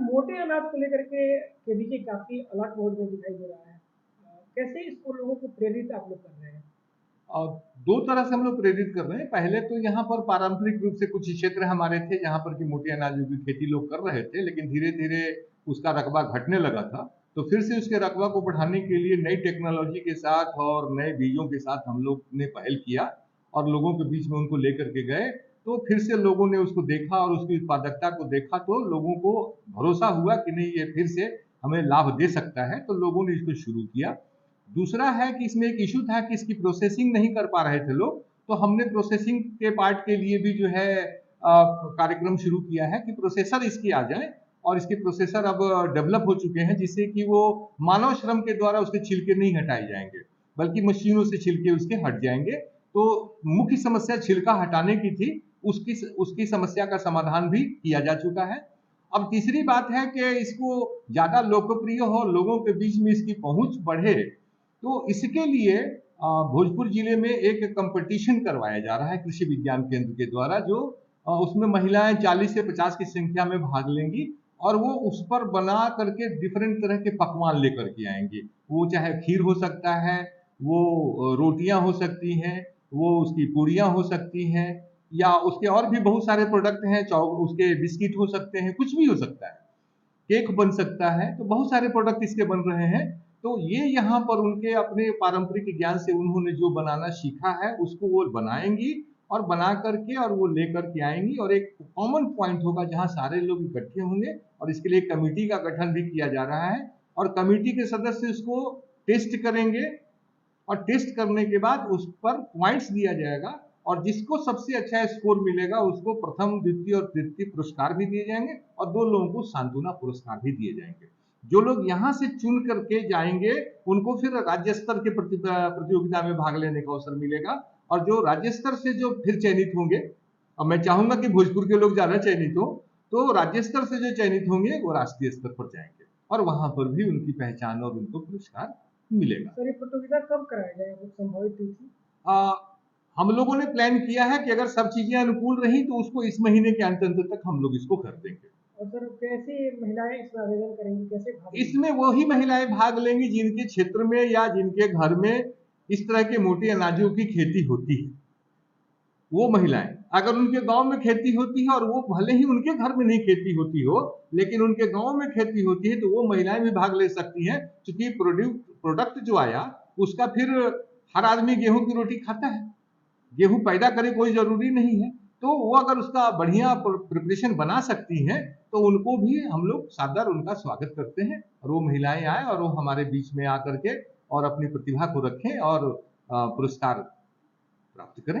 मोटे अनाज को लेकर के केबीके काफ़ी अलर्ट मोड में दिखाई दे रहा है। कैसे इसको लोगों को प्रेरित आप लोग कर रहे हैं? और दो तरह से हम लोग प्रेरित कर रहे हैं। पहले तो यहाँ पर पारंपरिक रूप से कुछ क्षेत्र हमारे थे जहाँ पर कि मोटे अनाजों की खेती लोग कर रहे थे, लेकिन धीरे धीरे उसका रकबा घटने लगा था। तो फिर से उसके रकबा को बढ़ाने के लिए नई टेक्नोलॉजी के साथ और नए बीजों के साथ हम लोग ने पहल किया और लोगों के बीच में उनको लेकर के गए। तो फिर से लोगों ने उसको देखा और उसकी उत्पादकता को देखा, तो लोगों को भरोसा हुआ कि नहीं, ये फिर से हमें लाभ दे सकता है, तो लोगों ने इसको शुरू किया। दूसरा है कि इसमें एक इशू था कि इसकी प्रोसेसिंग नहीं कर पा रहे थे लोग, तो हमने प्रोसेसिंग के पार्ट के लिए भी जो है कार्यक्रम शुरू किया है कि प्रोसेसर इसकी आ जाए, और इसके प्रोसेसर अब डेवलप हो चुके हैं जिससे कि वो मानव श्रम के द्वारा उसके छिलके नहीं हटाए जाएंगे, बल्कि मशीनों से छिलके उसके हट जाएंगे। तो मुख्य समस्या छिलका हटाने की थी, उसकी उसकी समस्या का समाधान भी किया जा चुका है। अब तीसरी बात है कि इसको ज्यादा लोकप्रिय हो, लोगों के बीच में इसकी पहुंच बढ़े, तो इसके लिए भोजपुर जिले में एक कंपटीशन करवाया जा रहा है कृषि विज्ञान केंद्र के द्वारा, जो उसमें महिलाएं 40 से 50 की संख्या में भाग लेंगी और वो उस पर बना करके डिफरेंट तरह के पकवान लेकर के आएंगी। वो चाहे खीर हो सकता है, वो रोटियां हो सकती हैं, वो उसकी पूड़ियां हो सकती हैं, या उसके और भी बहुत सारे प्रोडक्ट हैं, उसके बिस्किट हो सकते हैं, कुछ भी हो सकता है, केक बन सकता है। तो बहुत सारे प्रोडक्ट इसके बन रहे हैं। तो ये यहाँ पर उनके अपने पारंपरिक ज्ञान से उन्होंने जो बनाना सीखा है उसको वो बनाएंगी और बना करके और वो लेकर के आएंगी, और एक कॉमन पॉइंट होगा जहाँ सारे लोग इकट्ठे होंगे, और इसके लिए कमेटी का गठन भी किया जा रहा है, और कमेटी के सदस्य उसको टेस्ट करेंगे, और टेस्ट करने के बाद उस पर पॉइंट्स दिया जाएगा, और जिसको सबसे अच्छा स्कोर मिलेगा उसको प्रथम, द्वितीय और तृतीय पुरस्कार भी दिए जाएंगे, और दो लोगों को सांत्वना पुरस्कार भी दिए जाएंगे। जो लोग यहाँ से चुन करके जाएंगे उनको फिर राज्य स्तर के प्रतियोगिता में भाग लेने का अवसर मिलेगा, और जो राज्य स्तर से जो फिर चयनित होंगे, और मैं चाहूंगा कि भोजपुर के लोग ज्यादा चयनित हो, तो राज्य स्तर से जो चयनित होंगे वो राष्ट्रीय स्तर पर जाएंगे, और वहां पर भी उनकी पहचान और उनको पुरस्कार मिलेगा। सर ये प्रतियोगिता कब कराया जाएगा, कुछ संभावित तिथि? आ, हम लोगों ने प्लान किया है कि अगर सब चीजें अनुकूल रही तो उसको इस महीने के अंत तक हम लोग इसको कर देंगे। और सर कैसे महिलाएं इसमें आवेदन करेंगी, कैसे भाग लेंगी? इसमें वही महिलाएं भाग लेंगी जिनके क्षेत्र में या जिनके घर में इस तरह के मोटे अनाजों की खेती होती है। वो महिलाएं, अगर उनके गांव में खेती होती है, और वो भले ही उनके घर में नहीं खेती होती हो, लेकिन उनके गांव में खेती होती है, तो वो महिलाएं भी भाग ले सकती हैं, क्योंकि प्रोडक्ट जो आया उसका फिर हर आदमी गेहूं की रोटी खाता है, गेहूं पैदा करे कोई जरूरी नहीं है। तो वो अगर उसका बढ़िया प्रिपरेशन बना सकती हैं तो उनको भी हम लोग सादर उनका स्वागत करते हैं, और वो महिलाएं आए और वो हमारे बीच में आकर के और अपनी प्रतिभा को रखें और पुरस्कार प्राप्त करें।